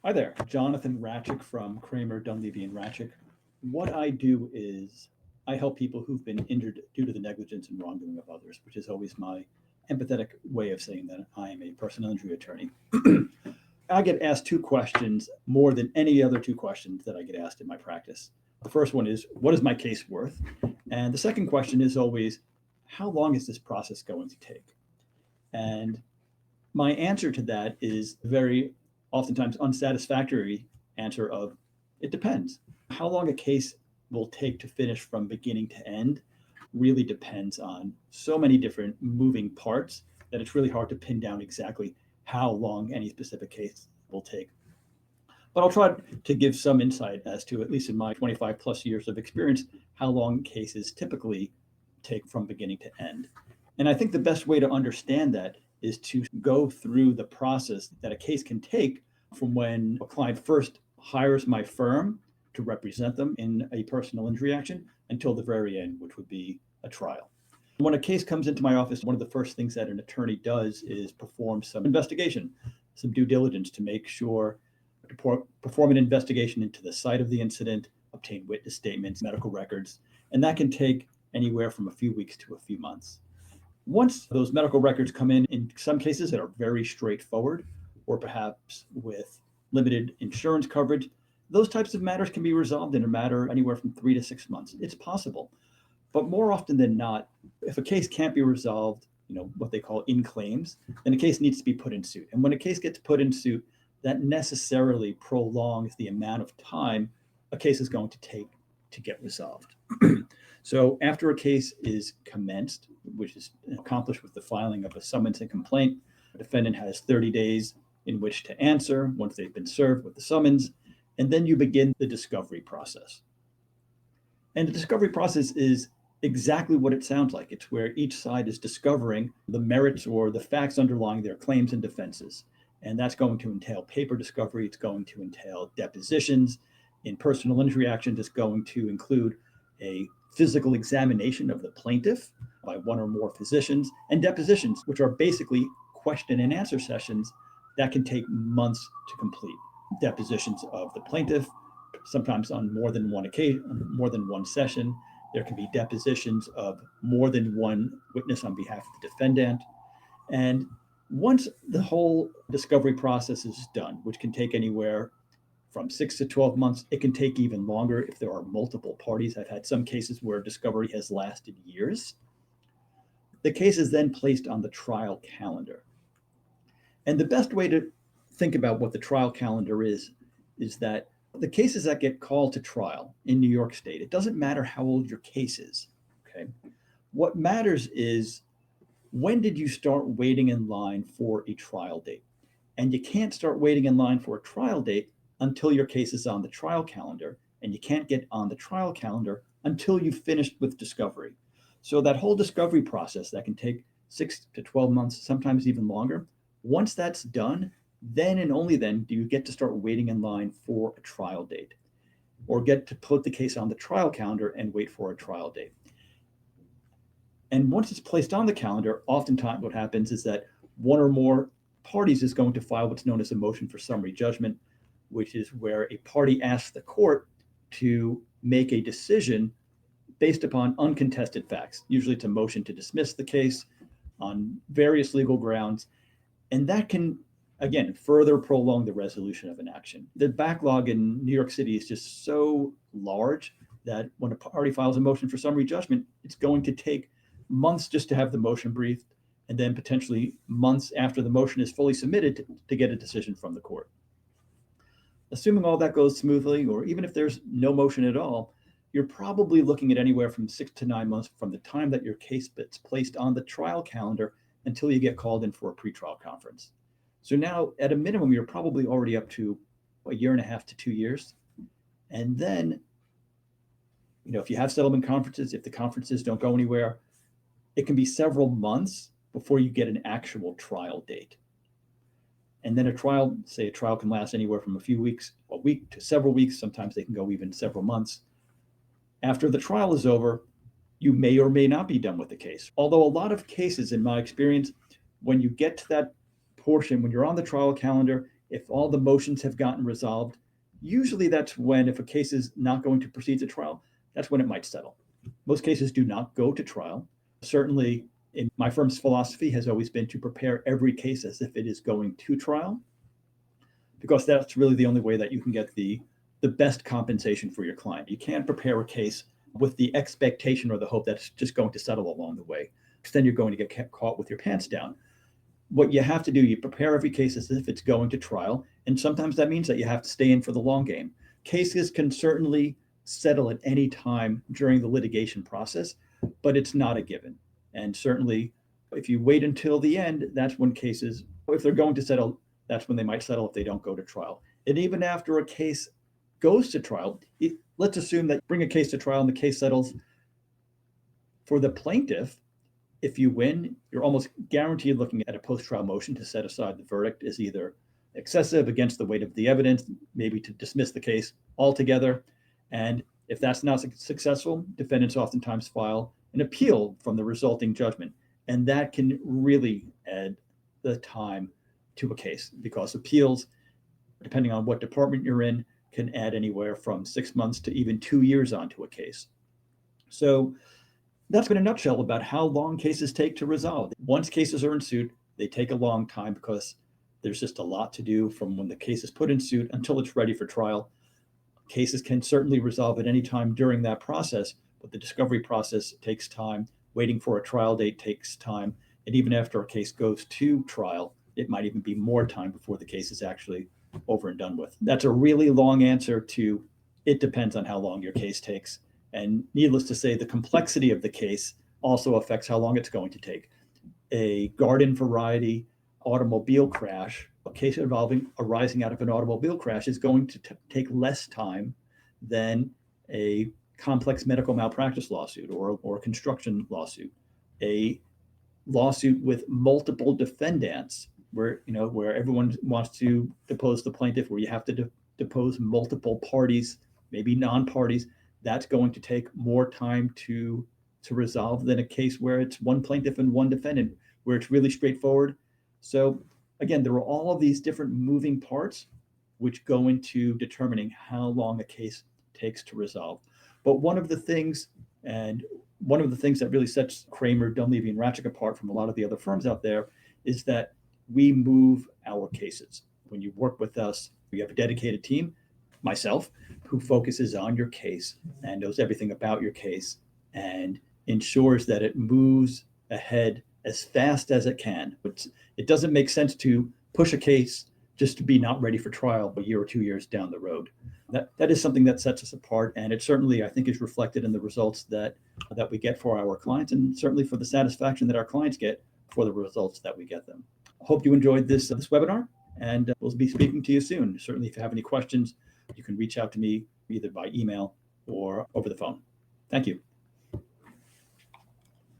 Hi there, Jonathan Ratchik from Kramer, Dunleavy, and Ratchik. What I do is I help people who've been injured due to the negligence and wrongdoing of others, which is always my empathetic way of saying that I am a personal injury attorney. I get asked two questions more than any other two questions that I get asked in my practice. The first one is, what is my case worth? And the second question is always, how long is this process going to take? And my answer to that is very oftentimes unsatisfactory answer of it depends. How long a case will take to finish from beginning to end really depends on so many different moving parts that it's really hard to pin down exactly how long any specific case will take. But I'll try to give some insight as to, at least in my 25 plus years of experience, how long cases typically take from beginning to end. And I think the best way to understand that is to go through the process that a case can take from when a client first hires my firm to represent them in a personal injury action until the very end, which would be a trial. When a case comes into my office, one of the first things that an attorney does is perform some investigation, some due diligence to make sure to perform an investigation into the site of the incident, obtain witness statements, medical records, and that can take anywhere from a few weeks to a few months. Once those medical records come in some cases that are very straightforward, or perhaps with limited insurance coverage, those types of matters can be resolved in a matter anywhere from 3 to 6 months. It's possible. But more often than not, if a case can't be resolved, what they call in claims, then a case needs to be put in suit. And when a case gets put in suit, that necessarily prolongs the amount of time a case is going to take to get resolved. So after a case is commenced, which is accomplished with the filing of a summons and complaint, the defendant has 30 days in which to answer once they've been served with the summons, and then you begin the discovery process. And the discovery process is exactly what it sounds like. It's where each side is discovering the merits or the facts underlying their claims and defenses. And that's going to entail paper discovery. It's going to entail depositions. In personal injury actions, it's going to include a physical examination of the plaintiff by one or more physicians, and depositions, which are basically question and answer sessions that can take months to complete. Depositions of the plaintiff, sometimes on more than one occasion, more than one session. There can be depositions of more than one witness on behalf of the defendant. And once the whole discovery process is done, which can take anywhere from 6 to 12 months, it can take even longer if there are multiple parties. I've had some cases where discovery has lasted years. The case is then placed on the trial calendar. And the best way to think about what the trial calendar is that the cases that get called to trial in New York State, it doesn't matter how old your case is, okay? What matters is, when did you start waiting in line for a trial date? And you can't start waiting in line for a trial date until your case is on the trial calendar, and you can't get on the trial calendar until you've finished with discovery. So that whole discovery process that can take 6 to 12 months, sometimes even longer, once that's done, then and only then do you get to start waiting in line for a trial date, or get to put the case on the trial calendar and wait for a trial date. And once it's placed on the calendar, oftentimes what happens is that one or more parties is going to file what's known as a motion for summary judgment, which is where a party asks the court to make a decision based upon uncontested facts. Usually it's a motion to dismiss the case on various legal grounds. And that can, again, further prolong the resolution of an action. The backlog in New York City is just so large that when a party files a motion for summary judgment, it's going to take months just to have the motion briefed, and then potentially months after the motion is fully submitted to get a decision from the court. Assuming all that goes smoothly, or even if there's no motion at all, you're probably looking at anywhere from 6 to 9 months from the time that your case gets placed on the trial calendar until you get called in for a pretrial conference. So now, at a minimum, you're probably already up to a year and a half to 2 years. And then, if you have settlement conferences, if the conferences don't go anywhere, it can be several months before you get an actual trial date. And then a trial can last anywhere from a week to several weeks. Sometimes they can go even several months. After the trial is over, you may or may not be done with the case. Although a lot of cases, in my experience, when you get to that portion, when you're on the trial calendar, If all the motions have gotten resolved, usually that's when, if a case is not going to proceed to trial, that's when it might settle. Most cases do not go to trial. Certainly, in my firm's philosophy has always been to prepare every case as if it is going to trial, because that's really the only way that you can get the best compensation for your client. You can't prepare a case with the expectation or the hope that it's just going to settle along the way, because then you're going to get caught with your pants down. What you have to do, you prepare every case as if it's going to trial, and sometimes that means that you have to stay in for the long game. Cases can certainly settle at any time during the litigation process, but it's not a given. And certainly, if you wait until the end, that's when cases, if they're going to settle, that's when they might settle if they don't go to trial. And even after a case goes to trial, let's assume that you bring a case to trial and the case settles. For the plaintiff, if you win, you're almost guaranteed looking at a post-trial motion to set aside the verdict as either excessive, against the weight of the evidence, maybe to dismiss the case altogether. And if that's not successful, defendants oftentimes file an appeal from the resulting judgment. And that can really add the time to a case, because appeals, depending on what department you're in, can add anywhere from 6 months to even 2 years onto a case. So that's been a nutshell about how long cases take to resolve. Once cases are in suit, they take a long time because there's just a lot to do from when the case is put in suit until it's ready for trial. Cases can certainly resolve at any time during that process, but the discovery process takes time. Waiting for a trial date takes time. And even after a case goes to trial, it might even be more time before the case is actually over and done with. That's a really long answer to, it depends on how long your case takes. And needless to say, the complexity of the case also affects how long it's going to take. A garden variety automobile crash, a case arising out of an automobile crash, is going to take less time than a complex medical malpractice lawsuit or a construction lawsuit. A lawsuit with multiple defendants, where everyone wants to depose the plaintiff, where you have to depose multiple parties, maybe non-parties, that's going to take more time to resolve than a case where it's one plaintiff and one defendant, where it's really straightforward. So again, there are all of these different moving parts which go into determining how long a case takes to resolve. But one of the things that really sets Kramer, Dunleavy, and Ratchik apart from a lot of the other firms out there is that we move our cases. When you work with us, we have a dedicated team, myself, who focuses on your case and knows everything about your case and ensures that it moves ahead as fast as it can. It doesn't make sense to push a case just to be not ready for trial a year or 2 years down the road. That is something that sets us apart, and it certainly, I think, is reflected in the results that we get for our clients, and certainly for the satisfaction that our clients get for the results that we get them. I hope you enjoyed this webinar, and we'll be speaking to you soon. Certainly, if you have any questions, you can reach out to me either by email or over the phone. Thank you.